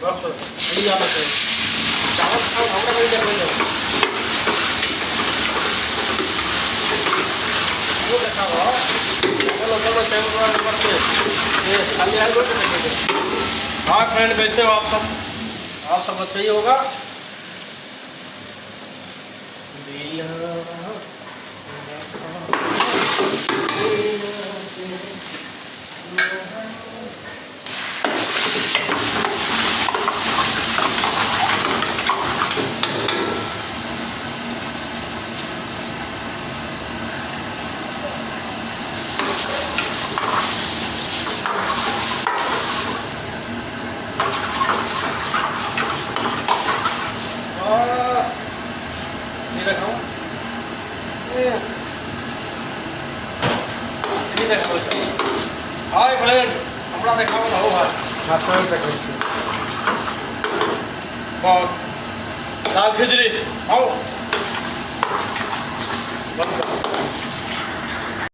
बस नहीं जाना चाहिए चावल खाओ भावना करी जा रही है वो दिखाओ चलो चलो चलो करते ये खाली है लोग हाँ फ्रेंड कैसे हो आप सब अच्छा ही होगा हाय फ्रेंड हमरा देखाओ ना हो भाई नाश्ता देखै छी बस दाल खिचड़ी आओ